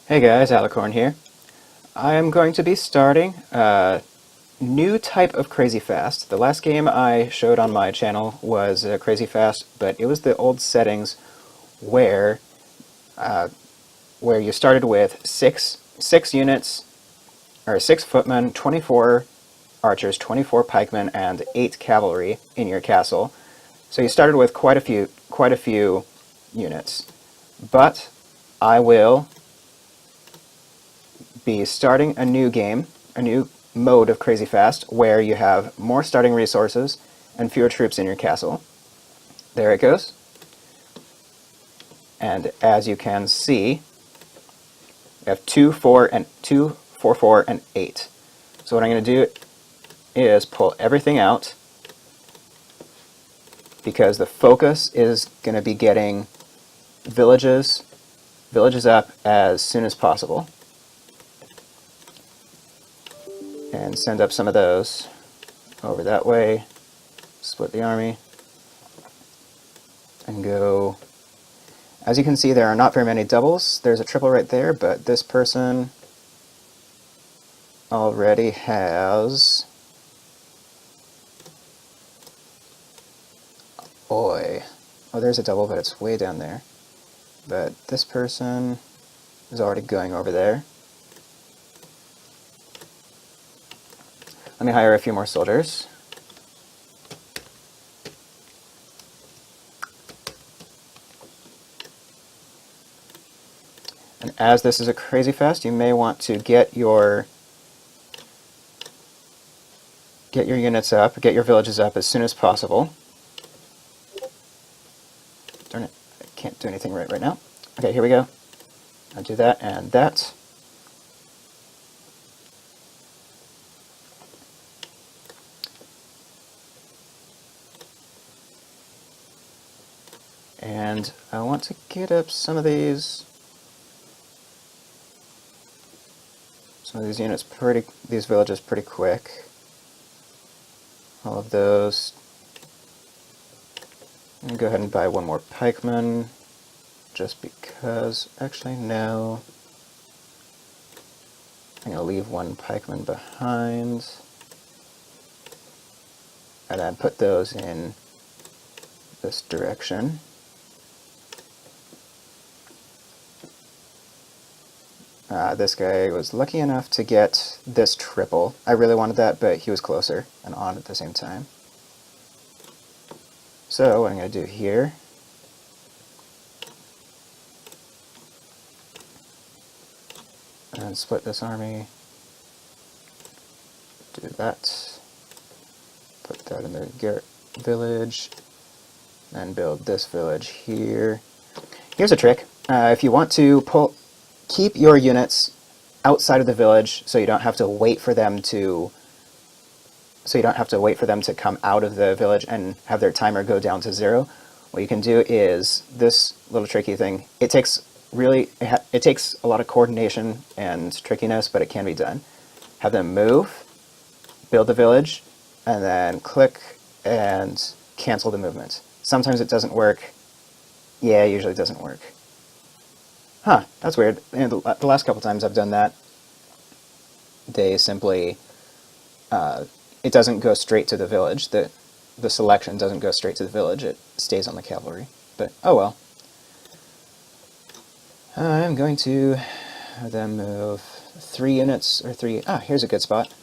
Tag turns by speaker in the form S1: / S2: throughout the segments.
S1: Hey guys, Alicorn here. I am going to be starting a new type of Crazy Fast. The last game I showed on my channel was Crazy Fast, but it was the old settings where where you started with six units, or 6 footmen, 24 archers, 24 pikemen, and 8 cavalry in your castle. So you started with quite a few units. But I will be starting a new game, a new mode of Crazy Fast, where you have more starting resources and fewer troops in your castle. There it goes. And as you can see, we have 2, 4, and 2, 4, 4, and 8. So what I'm going to do is pull everything out, because the focus is going to be getting villages up as soon as possible. And send up some of those over that way, split the army, and go. As you can see, there are not very many doubles. There's a triple right there, but this person already has... Boy. Oh, there's a double, but it's way down there. But this person is already going over there. Let me hire a few more soldiers. And as this is a Crazy Fast, you may want to get your units up, get your villages up as soon as possible. Darn it, I can't do anything right now. Okay, here we go. I'll do that and that. And I want to get up some of these units these villages pretty quick. All of those. I'm going to go ahead and buy one more pikeman, just because. Actually, no. I'm going to leave one pikeman behind. And then put those in this direction. This guy was lucky enough to get this triple. I really wanted that, but he was closer and on at the same time. So what I'm going to do here and split this army, do that, put that in the Garrett village, and build this village here. Here's a trick. If you want to keep your units outside of the village, so you don't have to wait for them to come out of the village and have their timer go down to 0. What you can do is this little tricky thing. It takes a lot of coordination and trickiness, but it can be done. Have them move, build the village, and then click and cancel the movement. Sometimes it doesn't work. Yeah, it usually doesn't work. Huh, that's weird. And the last couple times I've done that, they simply, it doesn't go straight to the village. The selection doesn't go straight to the village. It stays on the cavalry. But, oh well. I'm going to have them move 3 units, or 3... Ah, here's a good spot.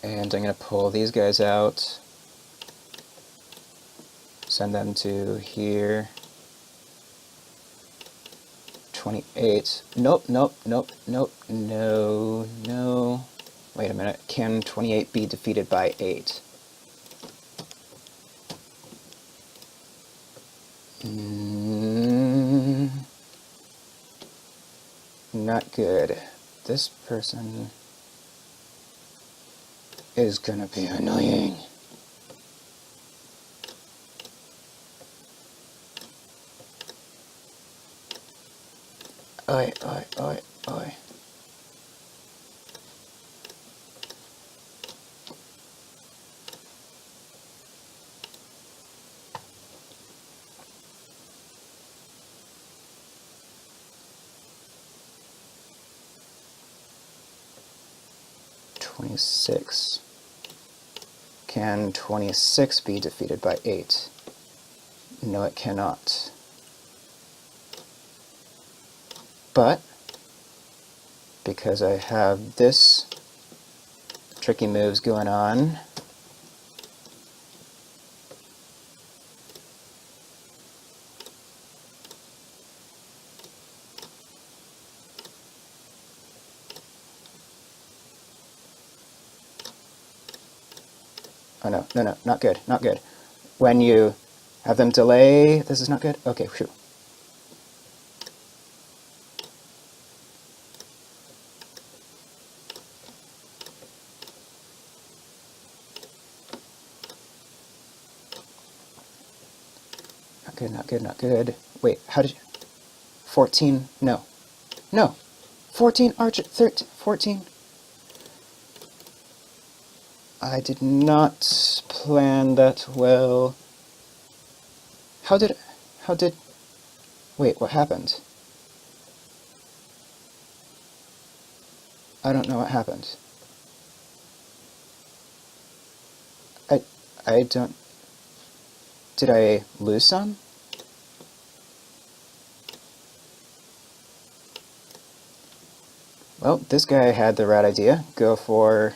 S1: And I'm going to pull these guys out. Send them to here. 28. Nope. No. Wait a minute. Can 28 be defeated by 8? Not good. This person is gonna be annoying. Oi. 26. Can 26 be defeated by 8? No, it cannot. But because I have this tricky moves going on, oh no, no, no, not good, not good. When you have them delay, this is not good? Okay, phew. Not good, not good, not good. Wait, how did you... 14, no. No! 14, archer, 13, 14. I did not plan that well. How did... Wait, what happened? I don't know what happened. I don't... Did I lose some? Well, this guy had the right idea. Go for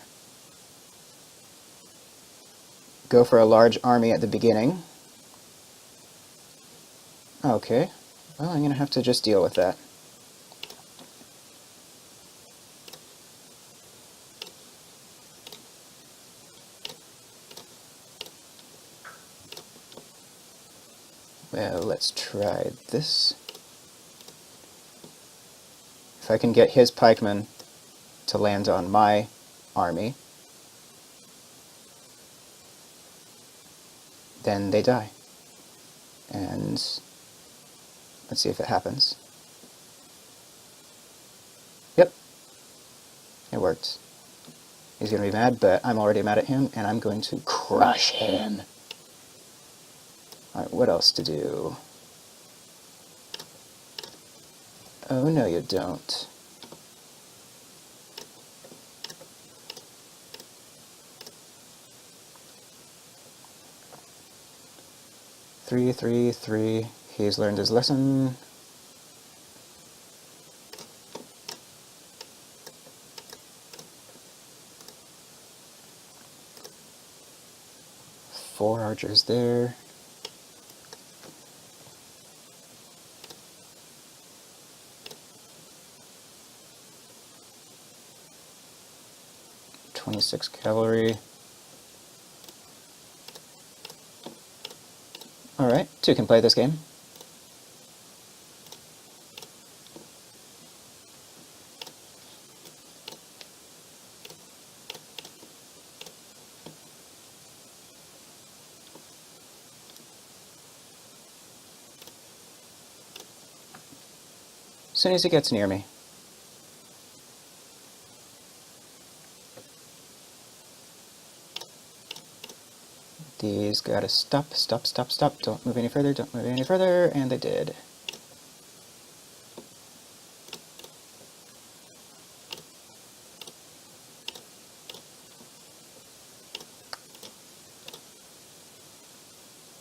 S1: a large army at the beginning. Okay. Well, I'm going to have to just deal with that. Well, let's try this. If I can get his pikemen to land on my army, then they die. And let's see if it happens. Yep, it worked. He's going to be mad, but I'm already mad at him, and I'm going to crush him. Alright, what else to do? Oh, no you don't. Three, 3, 3. He's learned his lesson. Four archers there. .26 cavalry. Alright, two can play this game. As soon as he gets near me. These gotta stop, stop, stop, stop. Don't move any further, don't move any further, and they did.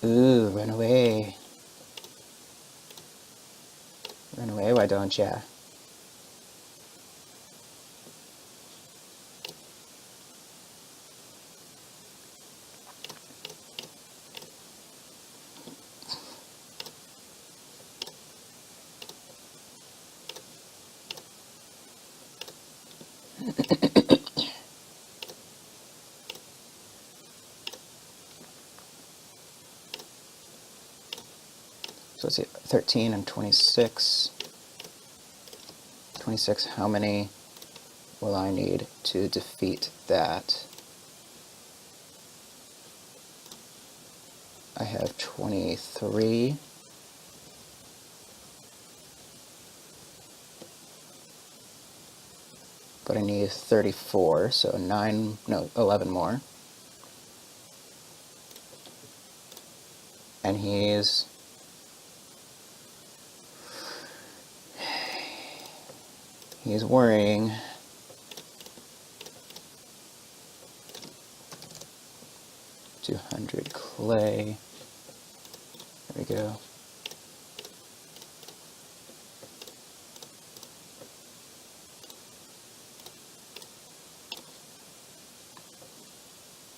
S1: Ooh, run away. Run away, why don't ya? So let's see, 13 and 26. 26, how many will I need to defeat that? I have 23. But I need 34, so 11 more. And he's worrying. 100 clay. There we go.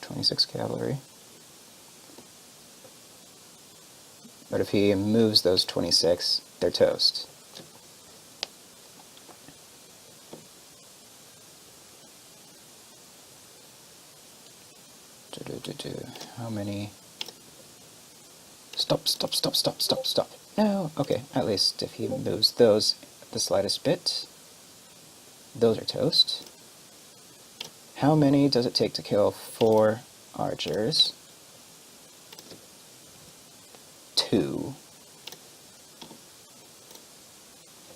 S1: "26 cavalry." But if he moves those 26, they're toast. How many? Stop. No! Okay, at least if he moves those the slightest bit, those are toast. How many does it take to kill 4 archers? 2.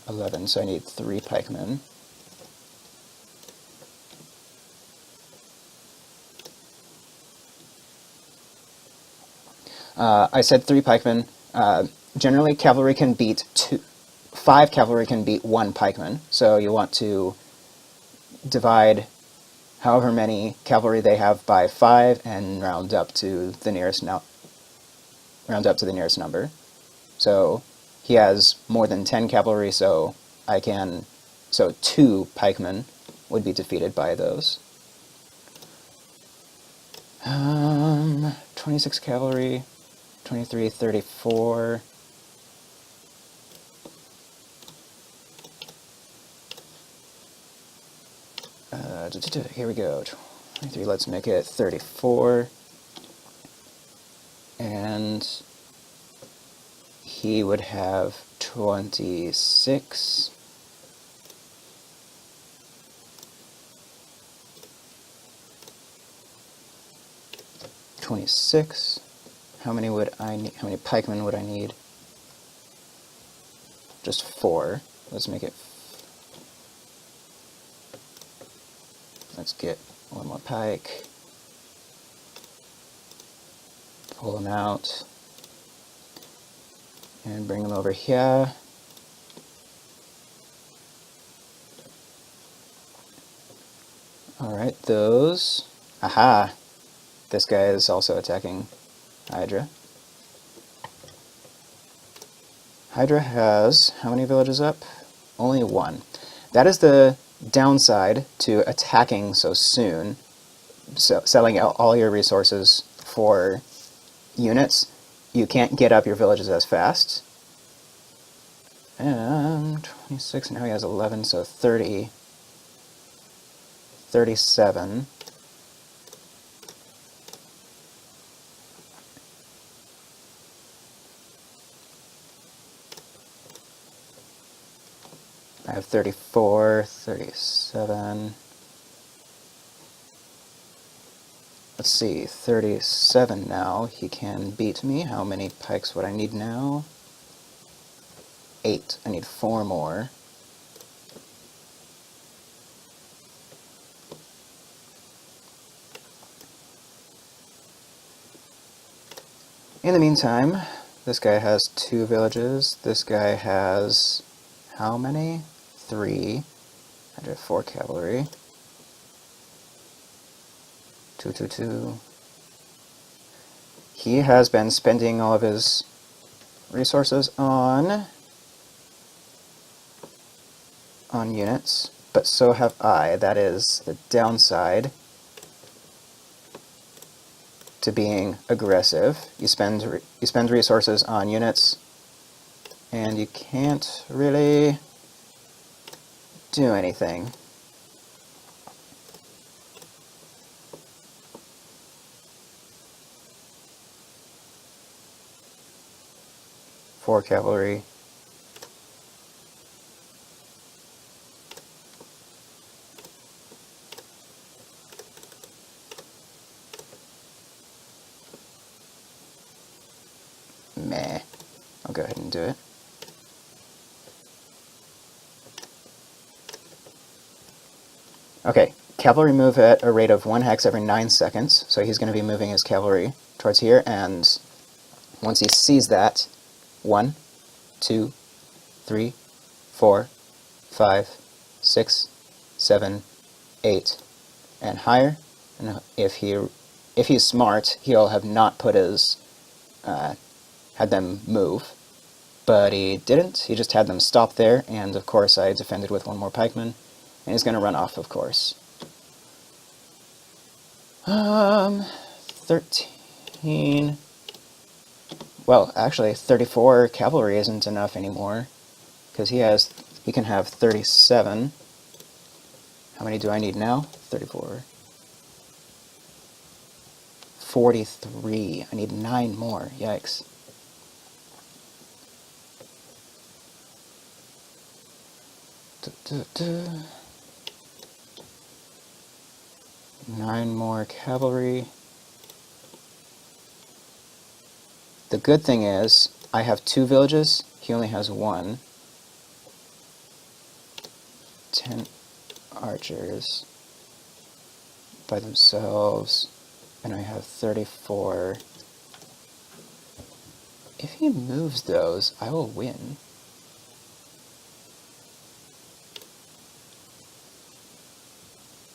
S1: 11, so I need 3 pikemen. I said 3 pikemen. Generally, cavalry can beat 5 cavalry can beat 1 pikeman, so you want to divide however many cavalry they have by 5 and round up to the nearest number. So he has more than 10 cavalry, so 2 pikemen would be defeated by those. 26 cavalry, 23, 34. Here we go. 23, let's make it 34. And he would have 26. How many would I need? How many pikemen would I need? Just 4. Let's make it. Let's get 1 more pike. Pull them out. And bring them over here. Alright, those. Aha! This guy is also attacking Hydra. Hydra has how many villages up? Only 1. That is the downside to attacking so soon, so selling out all your resources for units. You can't get up your villages as fast. And 26, now he has 11, so 30. 37. I have 34, 37. Let's see, 37 now. He can beat me. How many pikes would I need now? 8. I need 4 more. In the meantime, this guy has 2 villages. This guy has how many? 3. I have 4 cavalry. 2. He has been spending all of his resources on units, but so have I. That is the downside to being aggressive. You spend resources on units, and you can't really do anything. Four cavalry. Meh. I'll go ahead and do it. Okay, cavalry move at a rate of 1 hex every 9 seconds, so he's going to be moving his cavalry towards here, and once he sees that, 1, 2, 3, 4, 5, 6, 7, 8, and higher, and if he if he's smart, he'll have not put his, had them move. But he didn't. He just had them stop there, and of course I defended with one more pikeman, and he's going to run off, of course. 13... Well, actually, 34 cavalry isn't enough anymore, because he can have 37. How many do I need now? 34. 43. I need 9 more. Yikes. Nine more cavalry. The good thing is, I have 2 villages, he only has 1. 10 archers by themselves, and I have 34. If he moves those, I will win.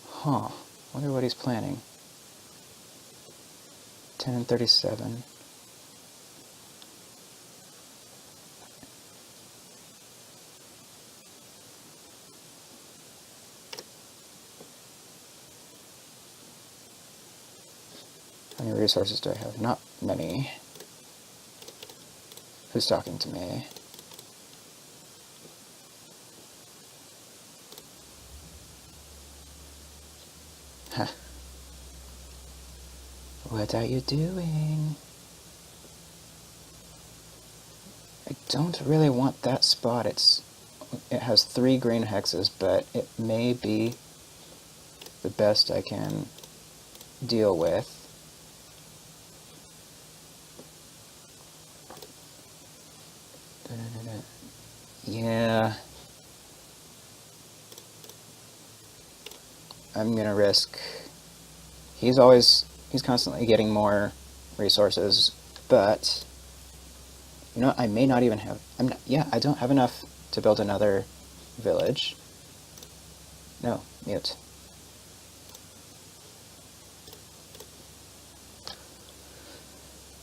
S1: Huh. Wonder what he's planning. 10 and 37. How many resources do I have? Not many. Who's talking to me? Huh. What are you doing? I don't really want that spot. It has 3 green hexes, but it may be the best I can deal with. Yeah. I'm gonna risk. He's constantly getting more resources, but you know, I may not even have. I don't have enough to build another village. No, mute.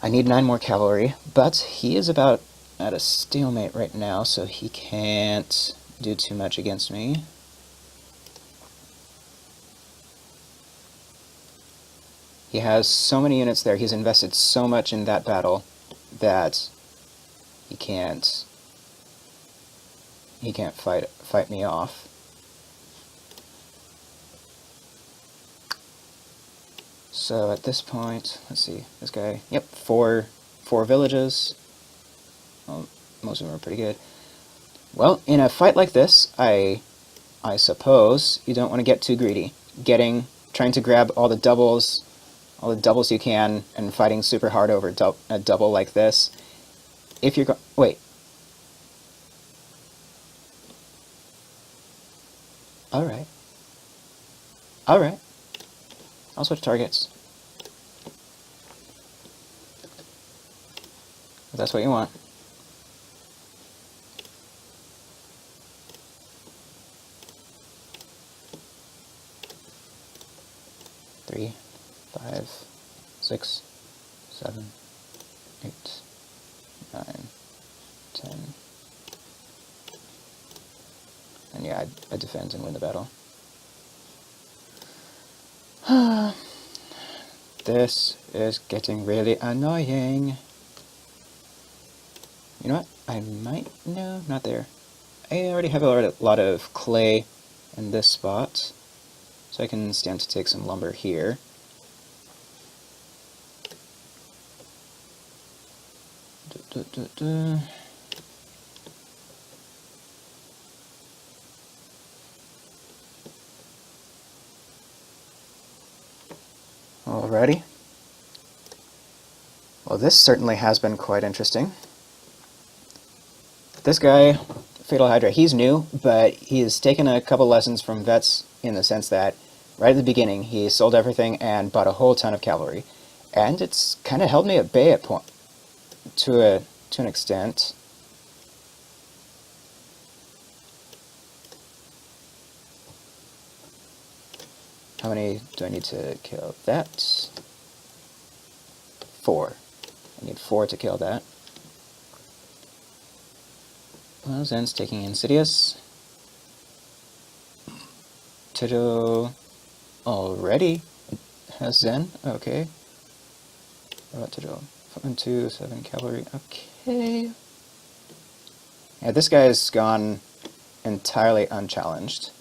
S1: I need 9 more cavalry, but he is about at a stalemate right now, so he can't do too much against me. He has so many units there, he's invested so much in that battle that he can't fight me off. So at this point, let's see, this guy, yep, four villages. Well, most of them are pretty good. Well, in a fight like this, I suppose you don't want to get too greedy. Trying to grab all the doubles you can, and fighting super hard over a double like this. If you're wait. Alright. Alright. I'll switch targets. If that's what you want. Three, 5, 6, 7, 8, 9, 10. And yeah, I defend and win the battle. This is getting really annoying. You know what? I might... No, not there. I already have a lot of clay in this spot, so I can stand to take some lumber here. Alrighty. Well, this certainly has been quite interesting. This guy, Fatal Hydra, he's new, but he's taken a couple lessons from vets in the sense that right at the beginning he sold everything and bought a whole ton of cavalry. And it's kind of held me at bay to an extent. How many do I need to kill? That. 4. I need 4 to kill that. Well, Zen's taking Insidious. Tito already has Zen. Okay. What about Tito? 5 2, 7 cavalry. Okay. Yeah, this guy's gone entirely unchallenged.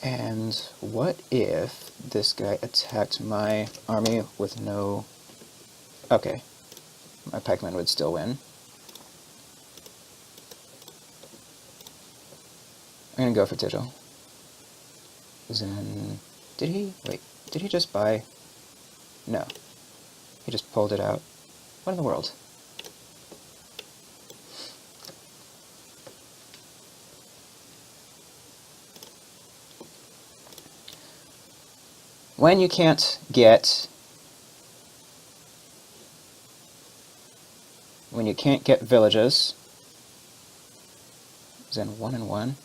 S1: And what if this guy attacked my army with no... Okay. My pikemen would still win. I'm gonna go for Tigil. Zen... Did he? Wait, did he just buy? No. He just pulled it out. What in the world? When you can't get... When you can't get villages... Zen 1 and 1.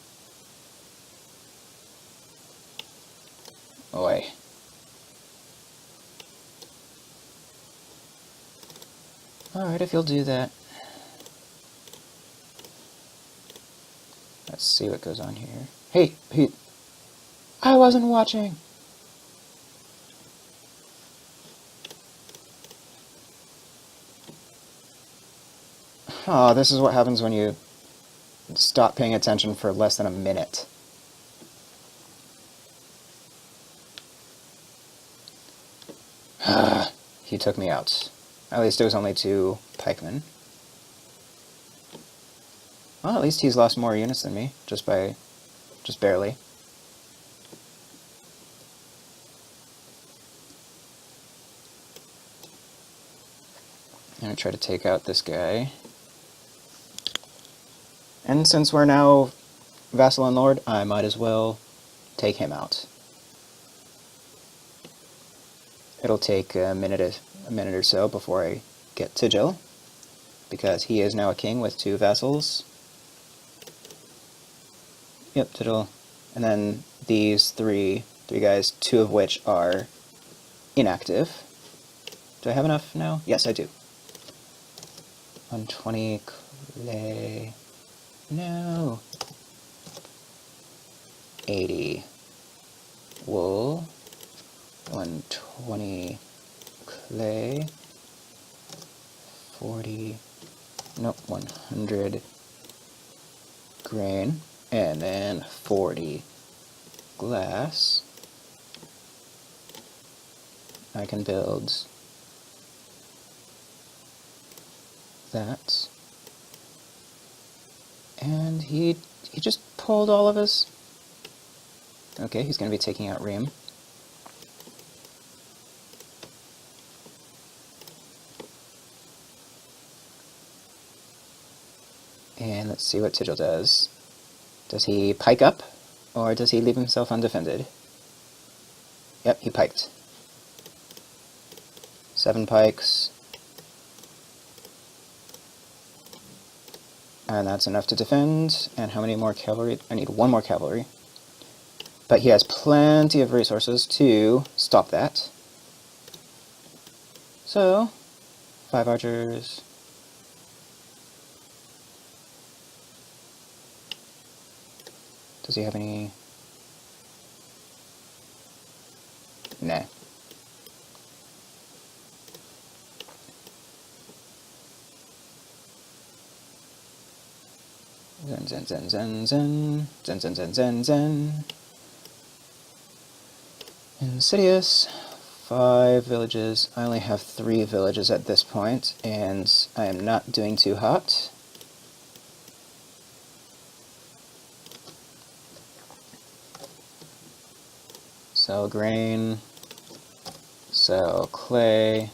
S1: Oi. Alright, if you'll do that. Let's see what goes on here. Hey, I wasn't watching! Oh, this is what happens when you stop paying attention for less than a minute. He took me out. At least it was only 2 pikemen. Well, at least he's lost more units than me, just barely. I'm gonna try to take out this guy. And since we're now vassal and lord, I might as well take him out. It'll take a minute or so before I get Tigil, because he is now a king with 2 vassals. Yep, Tigil. And then these three guys, 2 of which are inactive. Do I have enough now? Yes, I do. 120 clay. No. 80 wool. 120 clay. 40. Nope, 100 grain. And then 40 glass. I can build that. And he just pulled all of his... Okay, he's going to be taking out Ream. And let's see what Tigil does. Does he pike up, or does he leave himself undefended? Yep, he piked. 7 pikes. And that's enough to defend. And how many more cavalry? I need 1 more cavalry. But he has plenty of resources to stop that. So, 5 archers. Does he have any? Nah. Zen, zen, zen, zen, zen. Zen, zen, zen, zen, zen. Insidious. 5 villages. I only have 3 villages at this point, and I am not doing too hot. Sell grain, sell clay,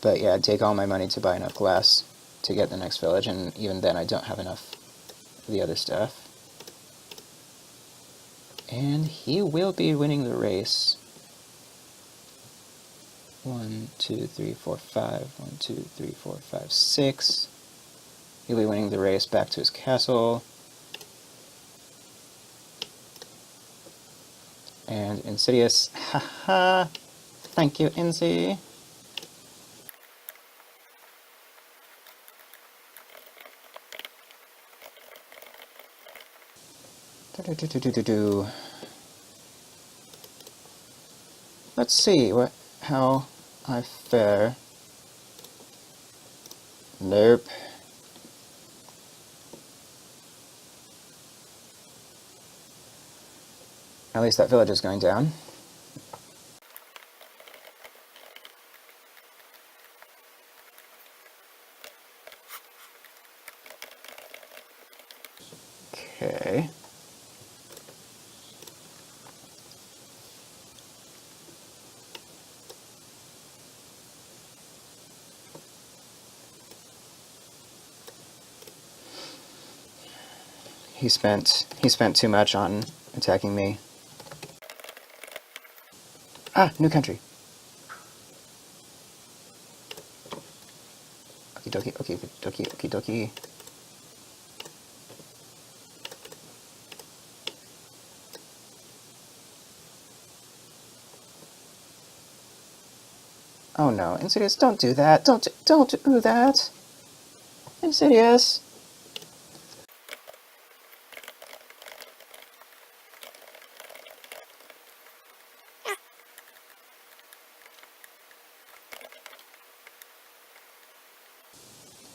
S1: but yeah, I'd take all my money to buy enough glass to get the next village, and even then I don't have enough of the other stuff. And he will be winning the race. 1, 2, 3, 4, 5, 1, 2, 3, 4, 5, 6. He'll be winning the race back to his castle. And Insidious, haha, thank you, Inzy. Let's see how I fare. Nope. At least that village is going down. Okay. He spent too much on attacking me. Ah, new country. Okie dokie, okie dokie, okie dokie. Oh no, Insidious, don't do that. Don't do that. Insidious.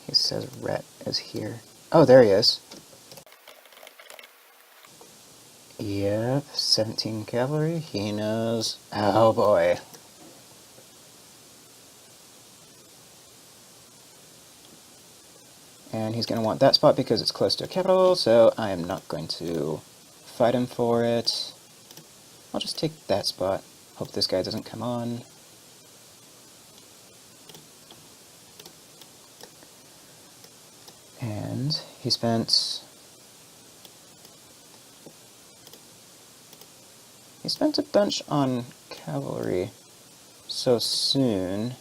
S1: He says Rhett is here. Oh, there he is. Yep, 17 cavalry. He knows. Oh boy. And he's going to want that spot because it's close to a capital, so I am not going to fight him for it. I'll just take that spot. Hope this guy doesn't come on. And he spent a bunch on cavalry so soon.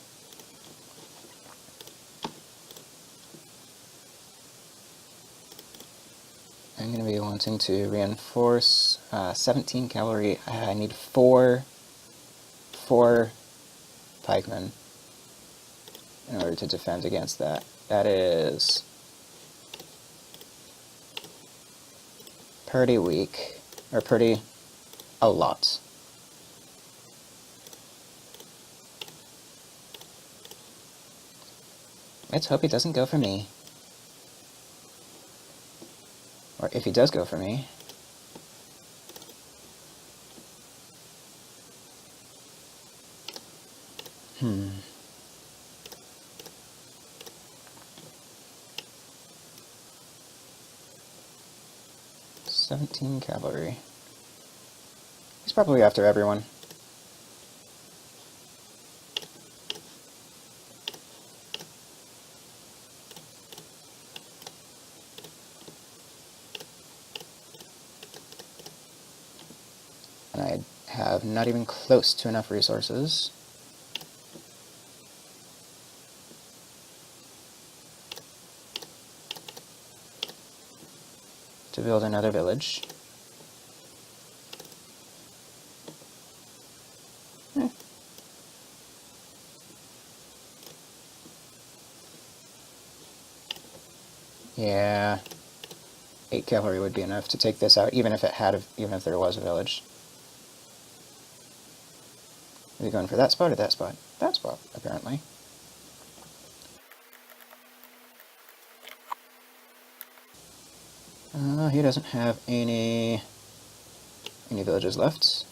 S1: I'm going to be wanting to reinforce 17 cavalry. I need four pikemen in order to defend against that. That is pretty weak, or pretty a lot. Let's hope he doesn't go for me. Or if he does go for me, 17 cavalry. He's probably after everyone. And I have not even close to enough resources. To build another village. Yeah, 8 cavalry would be enough to take this out, even if there was a village. Are we going for that spot or that spot? That spot, apparently. He doesn't have any villages left.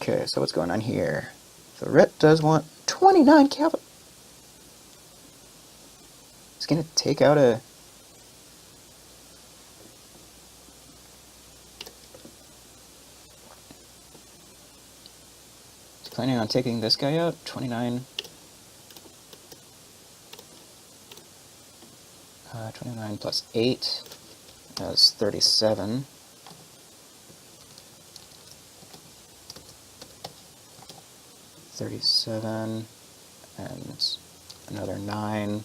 S1: Okay, so what's going on here? So Rhett does want 29 cavalry. He's gonna take out a... He's planning on taking this guy out. 29. 29 plus 8. That's 37. And another 9.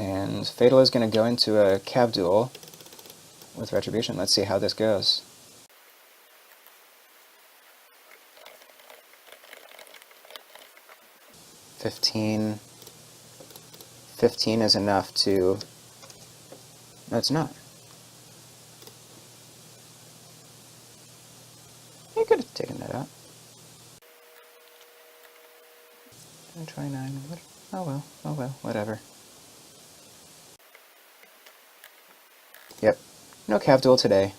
S1: And Fatal is going to go into a cav duel with Retribution. Let's see how this goes. $15 is enough to... No, it's not. You could have taken that out. 29. Oh well, whatever. Yep, no cav duel today.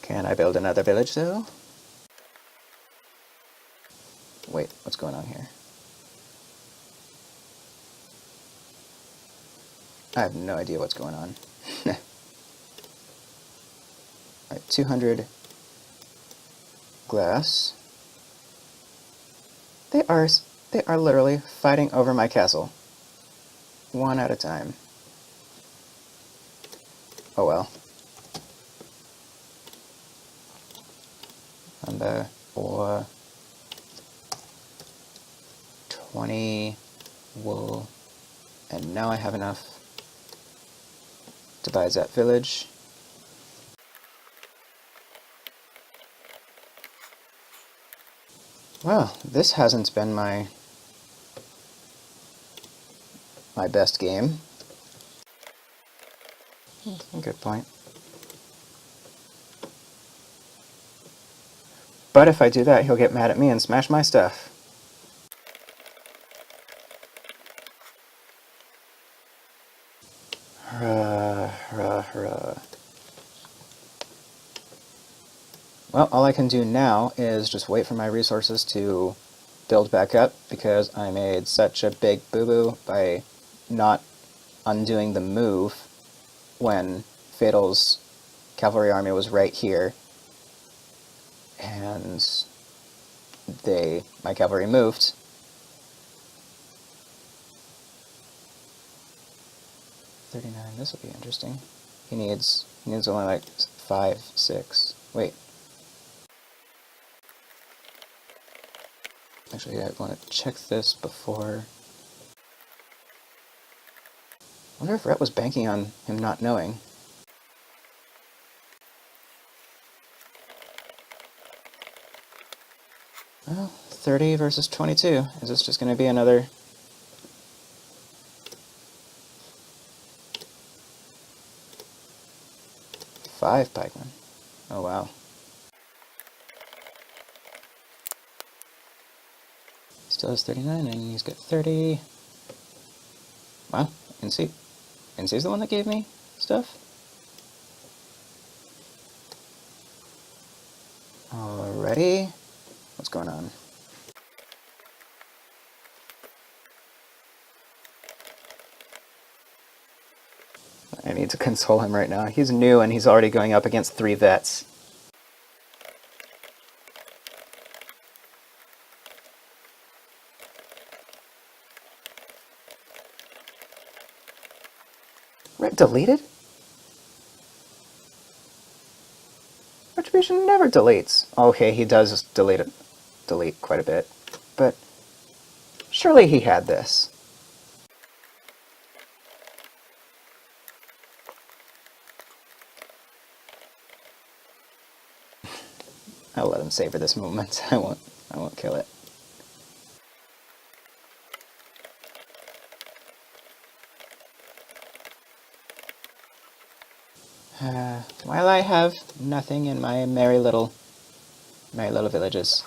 S1: Can I build another village though? Wait, what's going on here? I have no idea what's going on. Alright, 200 glass. They are literally fighting over my castle. One at a time. Oh well. And or 20 wool, and now I have enough to buy that village. Well, this hasn't been my best game. Good point. But if I do that, he'll get mad at me and smash my stuff. Well, all I can do now is just wait for my resources to build back up, because I made such a big boo-boo by not undoing the move when Fatal's cavalry army was right here, and my cavalry moved. $39, this will be interesting. He needs only like 5, 6. Wait. Actually, I want to check this before. I wonder if Rhett was banking on him not knowing. Well, 30 versus 22. Is this just going to be another... Five pikemen. Oh wow. Still has 39, and he's got 30. Wow, NC's the one that gave me stuff? Alrighty. What's going on? I need to console him right now. He's new and he's already going up against 3 vets. Red deleted? Retribution never deletes. Okay, he does delete quite a bit. But surely he had this. I'll let him savor this moment. I won't kill it. While I have nothing in my merry little villages.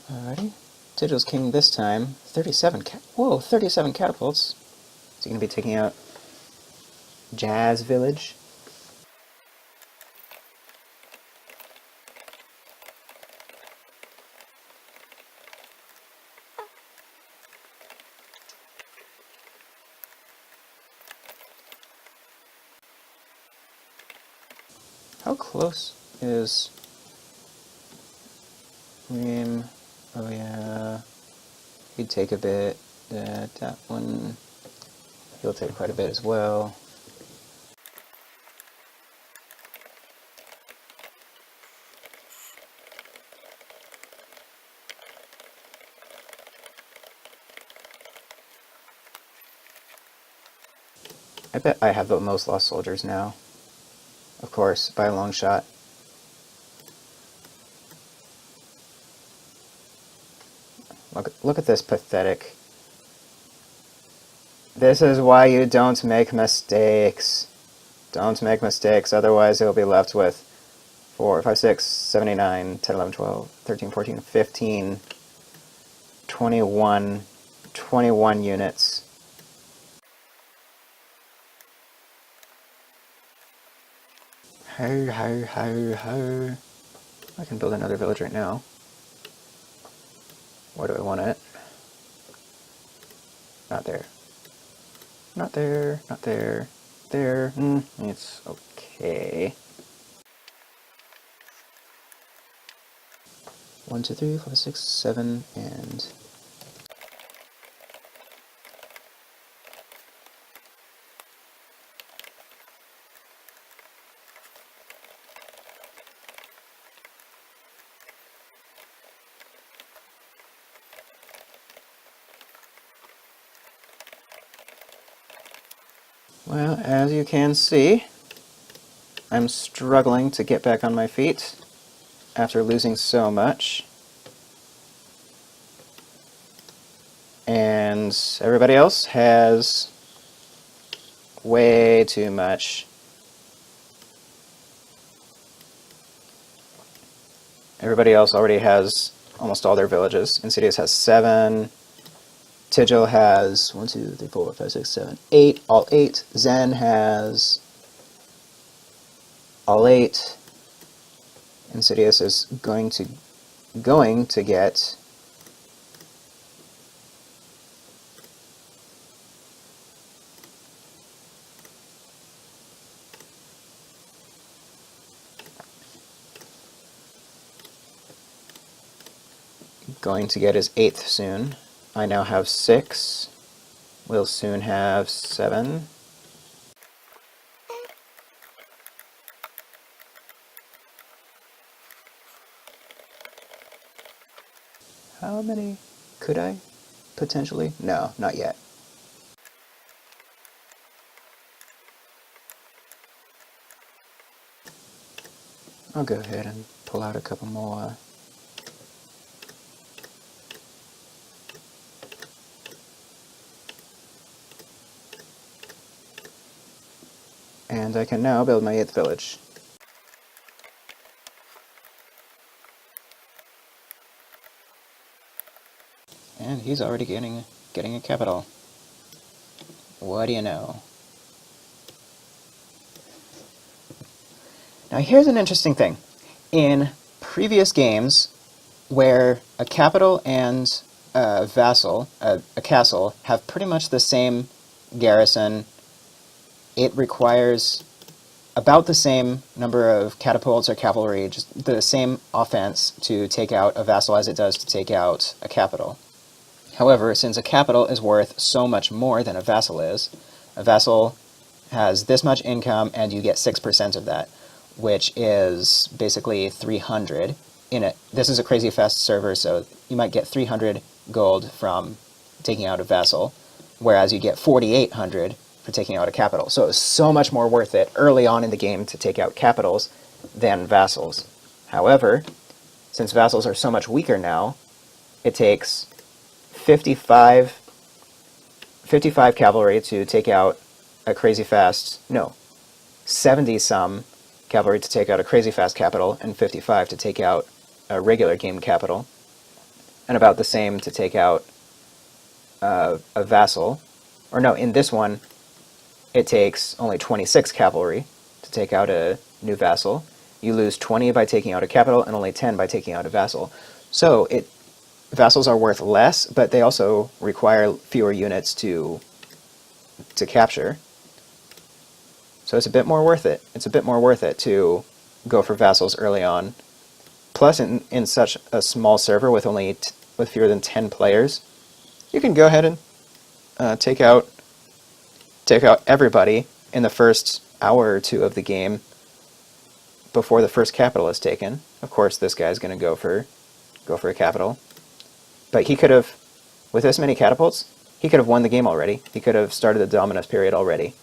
S1: Alrighty. Digital's king this time. 37 37 catapults. Is he going to be taking out Jazz Village? How close is Reem. Oh yeah. He'd take a bit. That one. He'll take quite a bit as well. I bet I have the most lost soldiers now. Of course, by a long shot. Look at this pathetic. This is why you don't make mistakes. Don't make mistakes, otherwise you'll be left with 4, 5, 6, 7, 8, 9, 10, 11, 12, 13, 14, 15, 21 units. Ho, ho, ho, ho. I can build another village right now. Where do I want it? Not there. Not there, not there. There. It's okay. 1, 2, 3, 4, 5, 6, 7, and... Well, as you can see, I'm struggling to get back on my feet after losing so much. And everybody else has way too much. Everybody else already has almost all their villages. Insidious has 7. Tigil has 1, 2, 3, 4, 5, 6, 7, 8. All 8. Zen has all 8. Insidious is going to get his 8th soon. I now have 6. We'll soon have 7. How many could I potentially? No, not yet. I'll go ahead and pull out a couple more. And I can now build my 8th village. And he's already getting a capital. What do you know? Now here's an interesting thing. In previous games, where a capital and a vassal, a castle, have pretty much the same garrison, it requires about the same number of catapults or cavalry, just the same offense to take out a vassal as it does to take out a capital. However, since a capital is worth so much more than a vassal is, a vassal has this much income and you get 6% of that, which is basically 300. This is a crazy fast server, so you might get 300 gold from taking out a vassal, whereas you get 4,800 for taking out a capital. So it's so much more worth it early on in the game to take out capitals than vassals. However, since vassals are so much weaker now, it takes 55 cavalry to take out a crazy fast, no, 70-some cavalry to take out a crazy fast capital, and 55 to take out a regular game capital, and about the same to take out a vassal. Or no, in this one, it takes only 26 cavalry to take out a new vassal. You lose 20 by taking out a capital, and only 10 by taking out a vassal. So vassals are worth less, but they also require fewer units to capture. So it's a bit more worth it. It's a bit more worth it to go for vassals early on Plus, in such a small server with with fewer than 10 players, you can go ahead and take out everybody in the first hour or two of the game before the first capital is taken. Of course, this guy's going to go for a capital, but he could have, with this many catapults, he could have won the game already. He could have started the Dominus period already.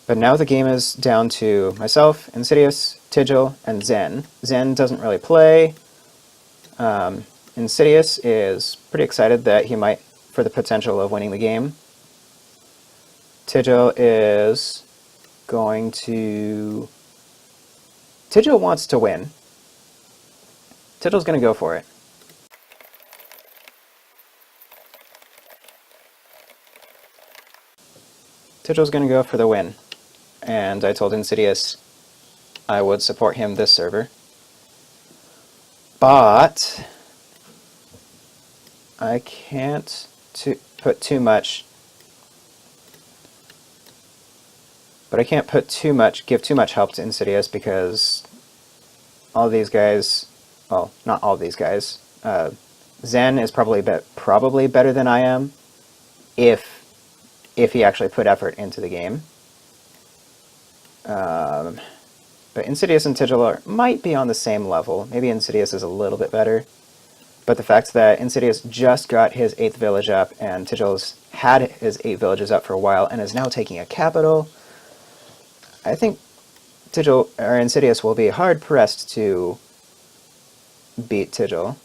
S1: But now the game is down to myself, Insidious, Tigil, and Zen. Zen doesn't really play. Insidious is pretty excited that he might, for the potential of winning the game. Tigil is going to... Tigil wants to win. Tigil's going to go for it. Tigil's going to go for the win. And I told Insidious I would support him this server. But I can't put too much. But I can't give too much help to Insidious because all these guys, well, not all these guys. Zen is probably better than I am, if he actually put effort into the game. But Insidious and Tigil might be on the same level. Maybe Insidious is a little bit better. But the fact that Insidious just got his 8th village up and Tigil's had his 8 villages up for a while and is now taking a capital, I think Insidious will be hard-pressed to beat Tigil.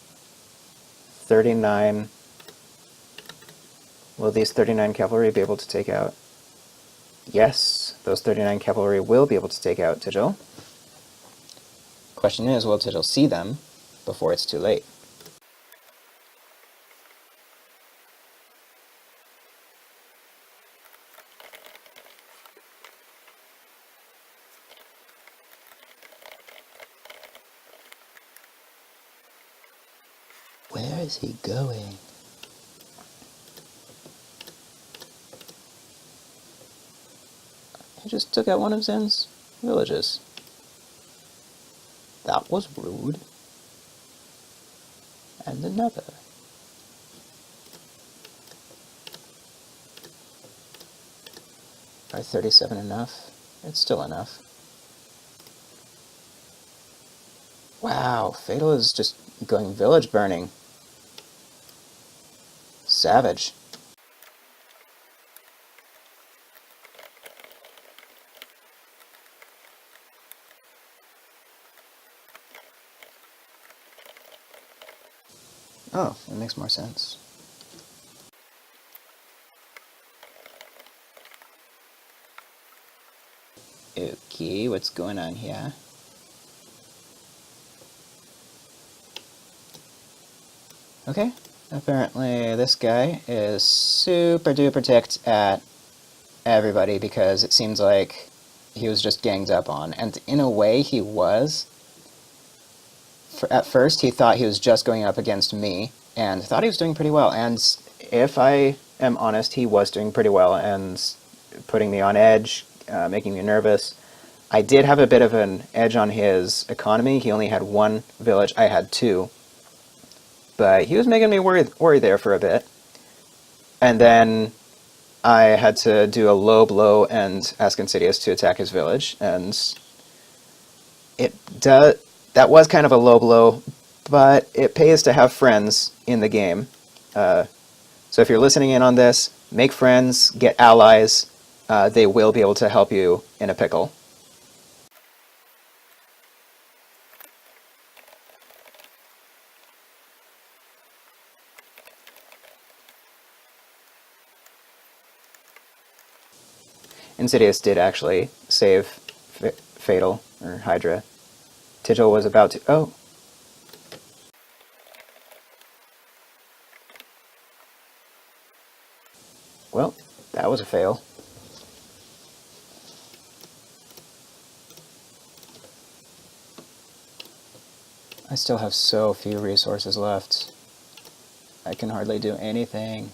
S1: 39... Will these 39 cavalry be able to take out? Yes, those 39 cavalry will be able to take out Tigil. Question is, will Tigil see them before it's too late? Where is he going? He just took out one of Zen's villages. That was rude. And another. Are 37 enough? It's still enough. Wow, Fatal is just going village burning. Savage. Oh, that makes more sense. Okay, what's going on here? Okay, apparently this guy is super duper ticked at everybody because it seems like he was just ganged up on, and in a way he was. At first he thought he was just going up against me, and thought he was doing pretty well, and if I am honest, he was doing pretty well, and putting me on edge, making me nervous. I did have a bit of an edge on his economy. He only had 1 village, I had 2. But he was making me worry there for a bit. And then I had to do a low blow and ask Insidious to attack his village, and that was kind of a low blow, but it pays to have friends in the game. So if you're listening in on this, make friends, get allies. They will be able to help you in a pickle. Insidious did actually save Fatal, or Hydra. Tigil was about to... Oh! Well, that was a fail. I still have so few resources left. I can hardly do anything.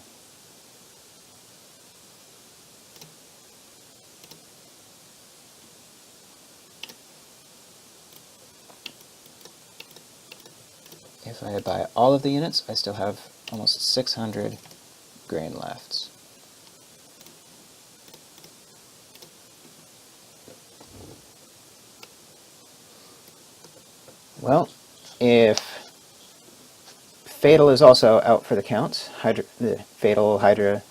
S1: if I buy all of the units, I still have almost 600 grain left. Well, if Fatal is also out for the count, Fatal Hydra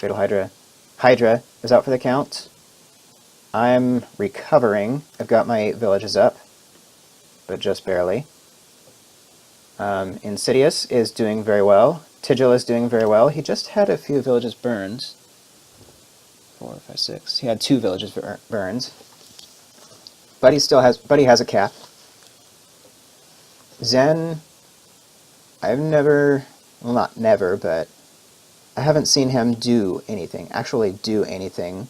S1: is out for the count, I'm recovering. I've got my villages up, but just barely. Insidious is doing very well. Tigil is doing very well. He just had a few villages burned. 4, 5, 6. He had 2 villages burned. But he has a cap. Zen, I've never, well, not never, but I haven't seen him actually do anything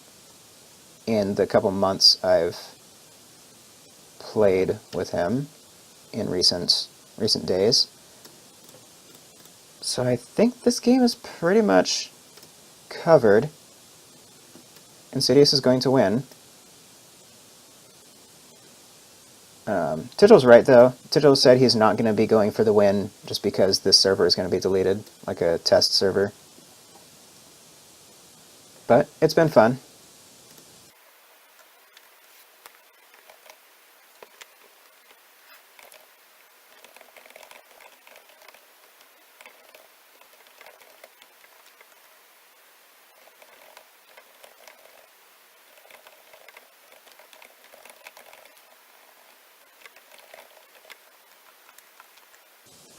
S1: in the couple months I've played with him in recent days. So I think this game is pretty much covered. Insidious is going to win. Tigil's right, though. Tigil said he's not going to be going for the win just because this server is going to be deleted, like a test server. But it's been fun.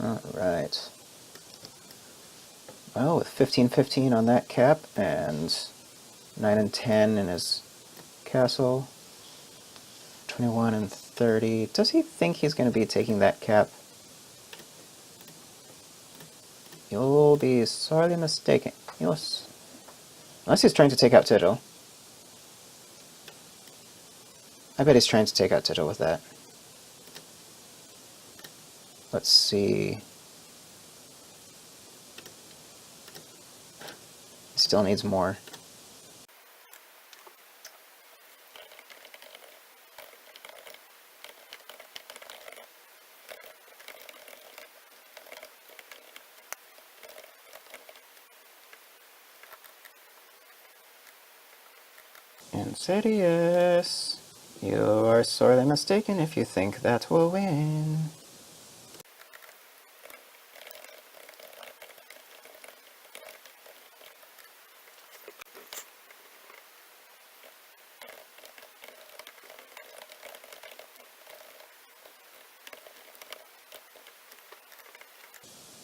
S1: Alright. Well, with 15-15 on that cap, and 9 and 10 in his castle, 21 and 30. Does he think he's going to be taking that cap? You'll be sorely mistaken. Unless he's trying to take out Tigil. I bet he's trying to take out Tigil with that. Let's see. He still needs more. Insidious, you are sorely mistaken if you think that will win.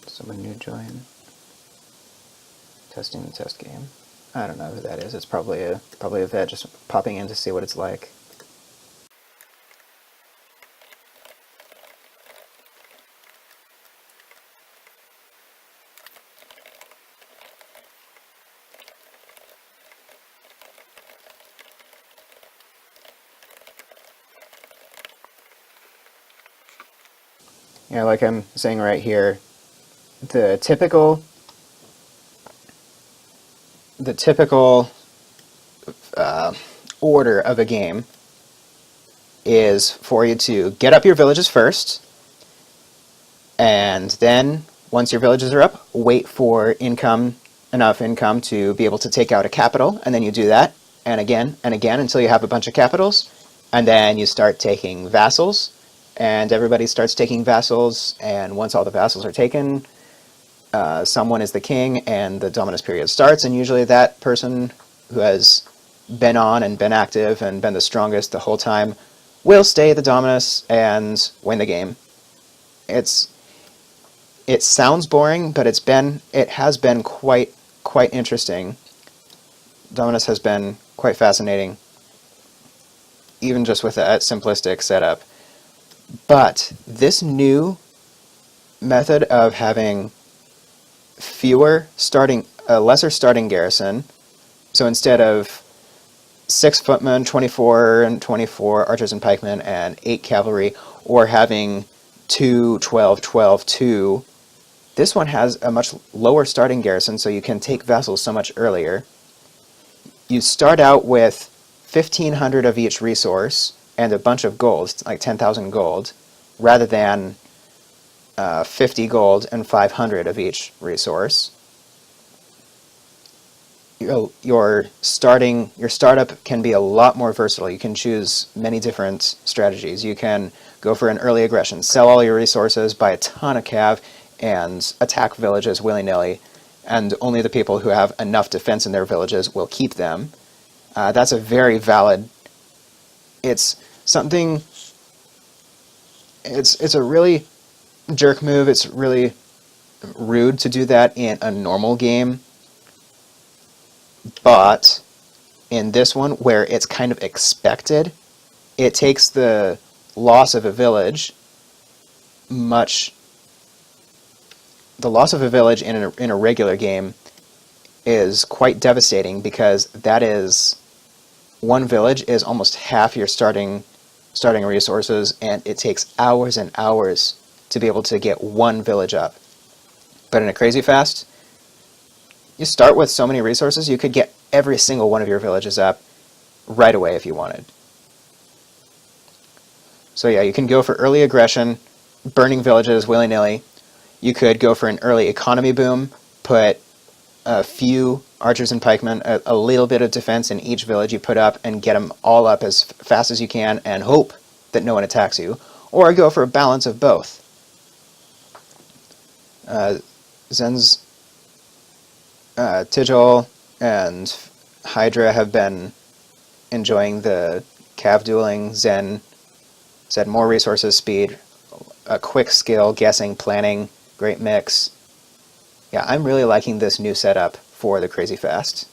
S1: Someone new join. Testing the test game. I don't know who that is. It's probably a vet just popping in to see what it's like. Yeah, like I'm saying right here, the typical order of a game is for you to get up your villages first, and then once your villages are up, wait for enough income to be able to take out a capital, and then you do that, and again until you have a bunch of capitals, and then you start taking vassals, and everybody starts taking vassals, and once all the vassals are taken, someone is the king, and the Dominus period starts, and usually that person who has been on and been active and been the strongest the whole time will stay the Dominus and win the game. It sounds boring, but it has been quite interesting. Dominus has been quite fascinating, even just with that simplistic setup. But this new method of having a lesser starting garrison, so instead of 6 footmen, 24 and 24 archers and pikemen, and 8 cavalry, or having 2, 12, 12, 2, this one has a much lower starting garrison, so you can take vassals so much earlier. You start out with 1,500 of each resource and a bunch of gold, like 10,000 gold, rather than 50 gold and 500 of each resource. Your startup can be a lot more versatile. You can choose many different strategies. You can go for an early aggression, sell all your resources, buy a ton of cav, and attack villages willy-nilly, and only the people who have enough defense in their villages will keep them. That's a very valid... It's something... It's a really jerk move. It's really rude to do that in a normal game. But in this one, where it's kind of expected, it takes the loss of a village the loss of a village in a regular game is quite devastating, because that is one village is almost half your starting resources, and it takes hours and hours to be able to get one village up. But in a Crazy Fast, you start with so many resources, you could get every single one of your villages up right away if you wanted. So yeah, you can go for early aggression, burning villages willy-nilly. You could go for an early economy boom, put a few archers and pikemen, a little bit of defense in each village you put up, and get them all up as fast as you can and hope that no one attacks you. Or go for a balance of both. Zen's Tigil and Hydra have been enjoying the cav dueling. Zen said more resources, speed, a quick skill, guessing, planning, great mix. Yeah, I'm really liking this new setup for the Crazy Fast.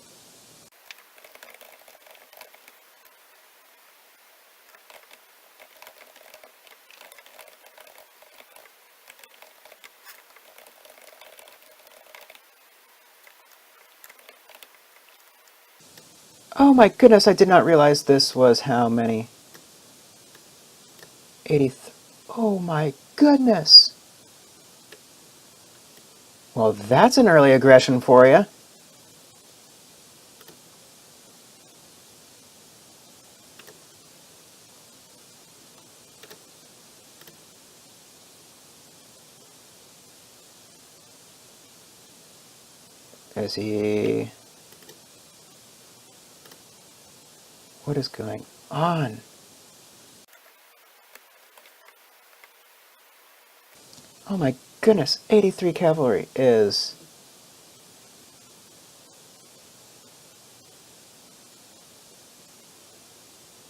S1: Oh my goodness, I did not realize this was how many? 80th. Oh my goodness. Well, that's an early aggression for you. Is he... What is going on? Oh my goodness, 83 cavalry is...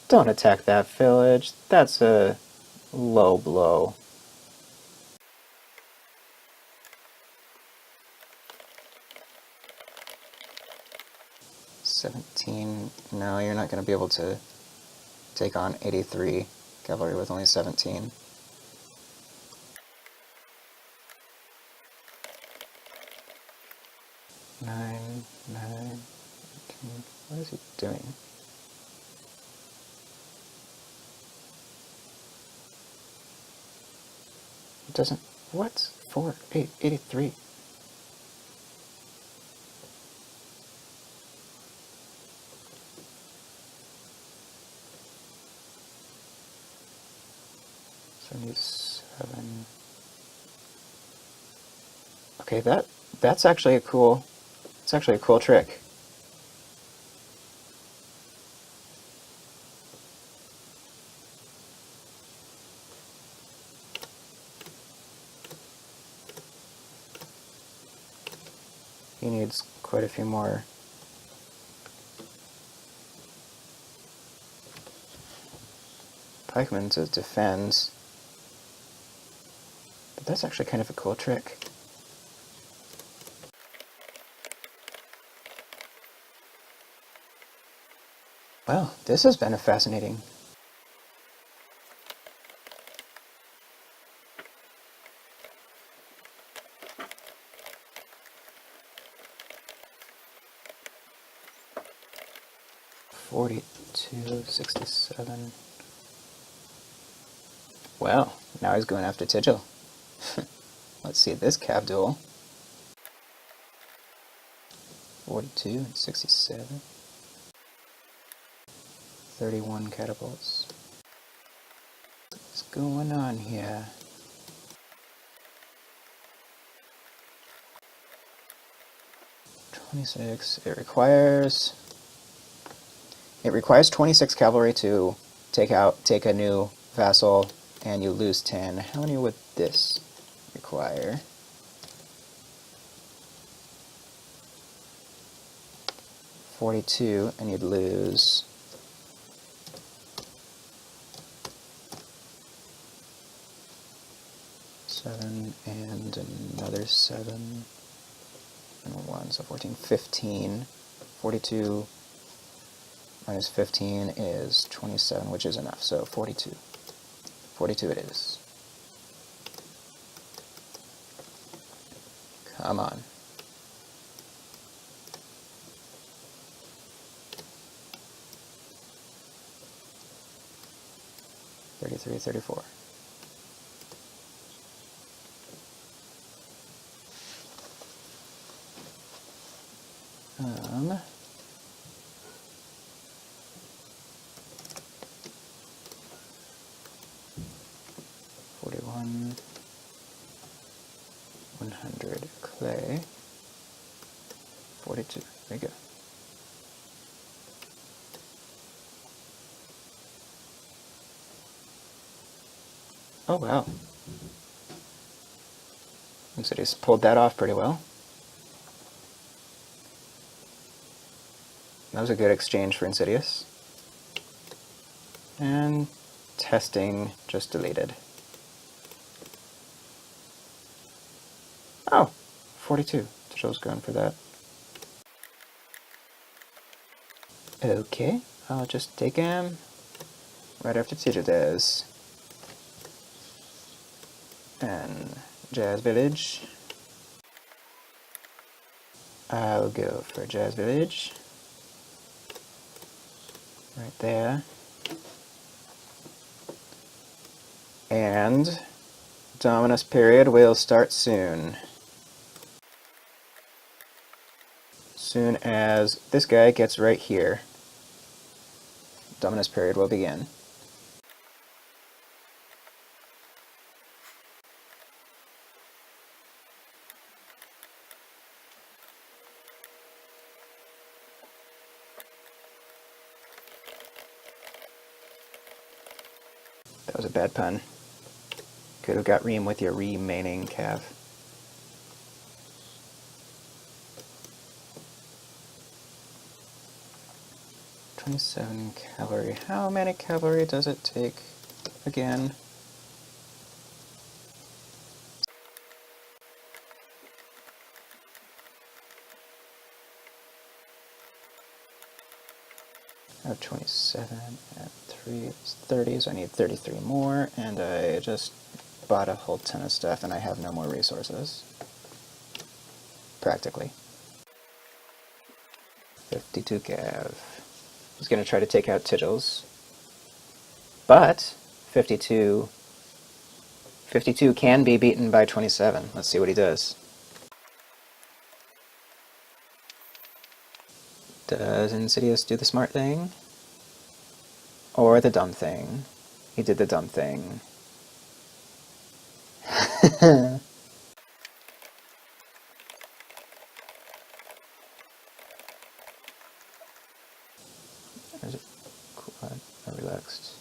S1: Don't attack that village. That's a low blow. $17. No, you're not going to be able to take on 83 cavalry with only 17. Nine, 18. What is he doing? It doesn't... What? 4, 8, 83. $77. Okay, that's actually a cool... It's actually a cool trick. He needs quite a few more. Pikemen to defend. But that's actually kind of a cool trick. Well, this has been a fascinating... $42.67. Well, now he's going after Tigil. Let's see this cav duel. 42 and 67. 31 catapults. What's going on here? 26. It requires 26 cavalry to take a new vassal, and you lose 10. How many would this require? 42, and you'd lose 7 and another 7 and 1, so 14, 15. 42 minus 15 is 27, which is enough, so 42. 42 it is. Come on. $33, $34. Um, $41, 100 clay, 42. There you go. Oh wow. Insidious pulled that off pretty well. That was a good exchange for Insidious. And testing just deleted. Oh, 42. Joe's going for that. Okay, I'll just take him right after Teacher does. And Jazz Village. I'll go for Jazz Village. Right there. And Dominus period will start soon. Soon as this guy gets right here, Dominus period will begin. That was a bad pun. Could have got ream with your remaining cav. $27 cavalry. How many cavalry does it take again? I have 27 at 3, it's 30, so I need 33 more, and I just bought a whole ton of stuff and I have no more resources. Practically. 52 cav. He's going to try to take out Tigils. But 52 can be beaten by 27. Let's see what he does. Does Insidious do the smart thing? Or the dumb thing? He did the dumb thing. Or is it quad or relaxed?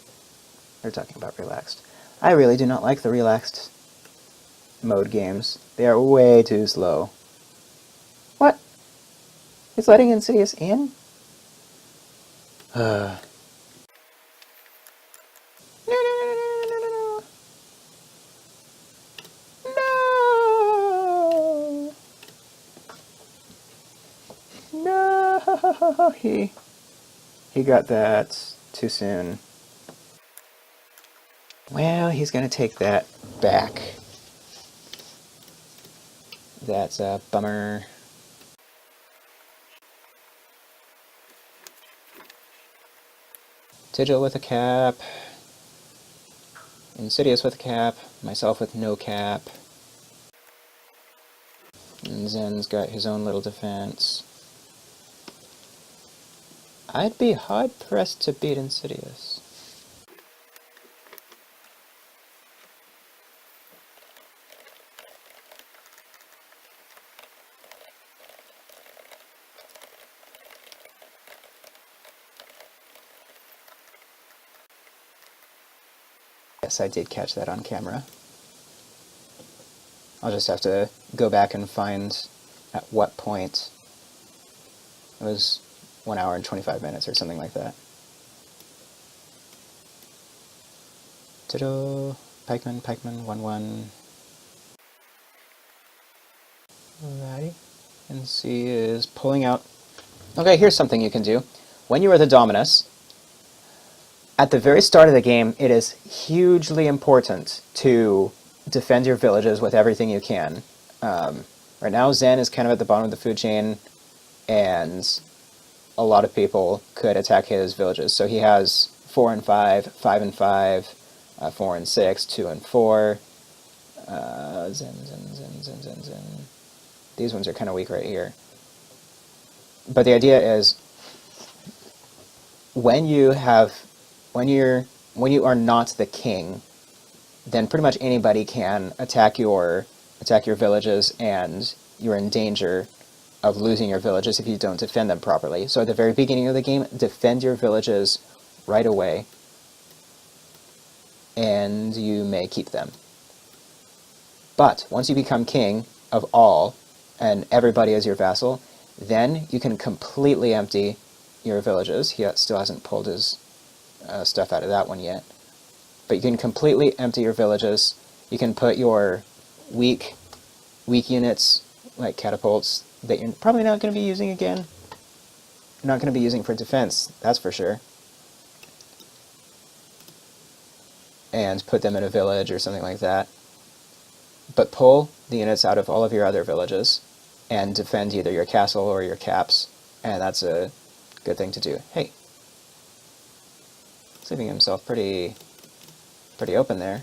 S1: They're talking about relaxed. I really do not like the relaxed mode games. They are way too slow. What? He's letting Insidious in? No. No. He got that too soon. Well, he's going to take that back. That's a bummer. Tigil with a cap. Insidious with a cap. Myself with no cap. And Zen's got his own little defense. I'd be hard-pressed to beat Insidious. Yes, I did catch that on camera. I'll just have to go back and find at what point. It was 1 hour and 25 minutes or something like that. Ta-da! Pikeman, 1-1. Alrighty. And C is pulling out. Okay, here's something you can do. When you are the Dominus, at the very start of the game, it is hugely important to defend your villages with everything you can. Right now, Zen is kind of at the bottom of the food chain, and a lot of people could attack his villages. So he has 4 and 5, 5 and 5, 4 and 6, 2 and 4. Zen. These ones are kind of weak right here. But the idea is, when you are not the king, then pretty much anybody can attack your villages, and you're in danger of losing your villages if you don't defend them properly. So at the very beginning of the game, defend your villages right away, and you may keep them. But once you become king of all, and everybody is your vassal, then you can completely empty your villages. He still hasn't pulled his stuff out of that one yet. But you can completely empty your villages. You can put your weak units, like catapults, that you're probably not going to be using again. You're not going to be using for defense, that's for sure. And put them in a village or something like that. But pull the units out of all of your other villages and defend either your castle or your caps, and that's a good thing to do. Hey, he's leaving himself pretty open there.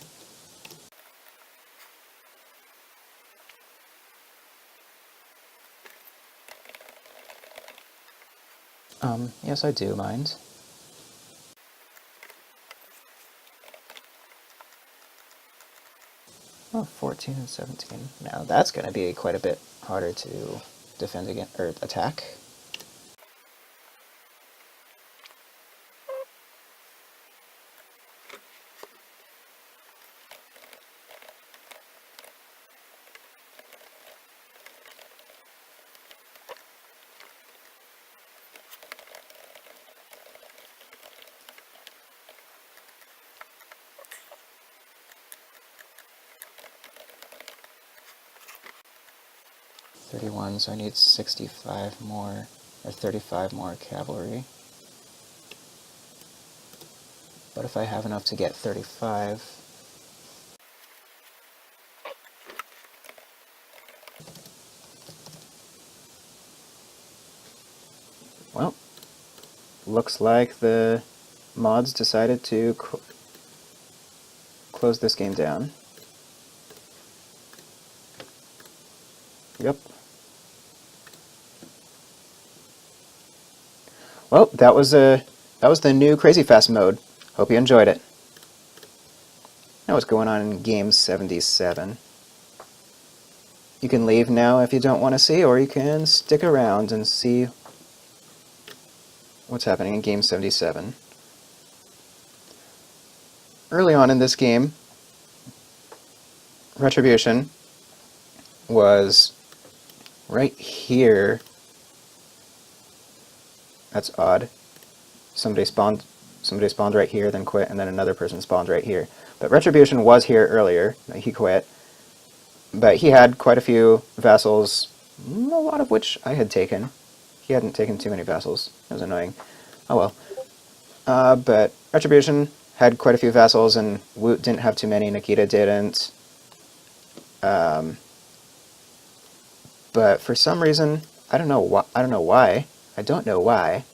S1: Yes, I do mind. Oh, 14 and 17. Now that's going to be quite a bit harder to defend against, or attack. So I need 65 more, or 35 more cavalry. But if I have enough to get 35... Well, looks like the mods decided to close this game down. Yep. Well, that was the new Crazy Fast mode. Hope you enjoyed it. Now what's going on in game 77. You can leave now if you don't want to see, or you can stick around and see what's happening in game 77. Early on in this game, Retribution was right here. That's odd. Somebody spawned right here, then quit, and then another person spawned right here. But Retribution was here earlier. He quit. But he had quite a few vassals, a lot of which I had taken. He hadn't taken too many vassals. That was annoying. Oh well. But Retribution had quite a few vassals, and Woot didn't have too many. Nikita didn't. But for some reason, I don't know why. I don't know why,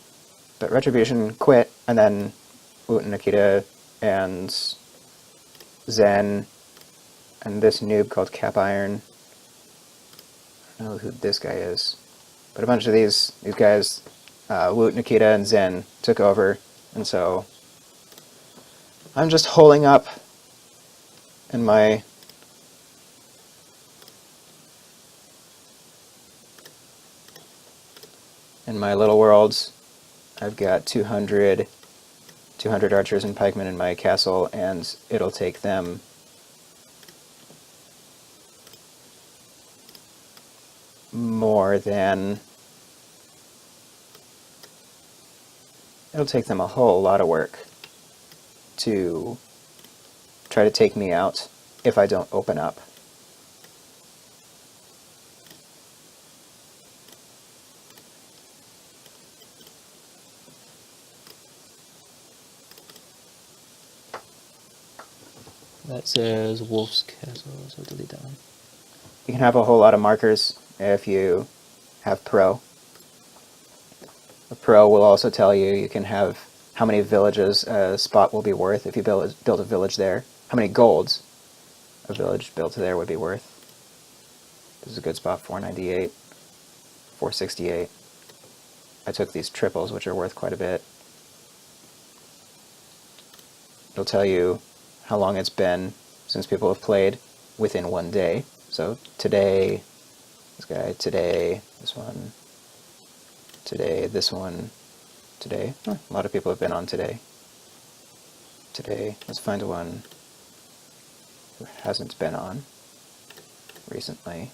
S1: but Retribution quit, and then Woot and Nikita and Zen and this noob called Cap Iron. I don't know who this guy is, but a bunch of these guys, Woot, Nikita, and Zen took over, and so I'm just holding up in my little worlds. I've got 200 200 archers and pikemen in my castle, and it'll take them more than... It'll take them a whole lot of work to try to take me out if I don't open up.
S2: That says Wolf's Castle, so delete that one.
S1: You can have a whole lot of markers if you have Pro. The Pro will also tell you you can have how many villages a spot will be worth if you build a village there. How many golds a village built there would be worth. This is a good spot, 498, 468. I took these triples, which are worth quite a bit. It'll tell you how long it's been since people have played within one day. So today, this guy, today, this one, today, this one, today. A lot of people have been on today. Today, let's find one who hasn't been on recently.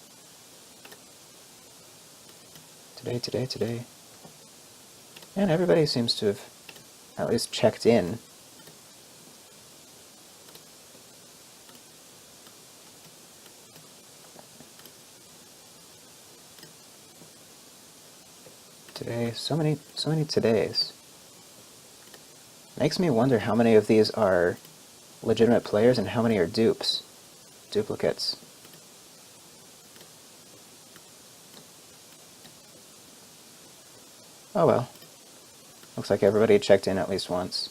S1: Today, today, today. And everybody seems to have at least checked in. Today, so many todays. Makes me wonder how many of these are legitimate players and how many are dupes, duplicates. Oh well. Looks like everybody checked in at least once.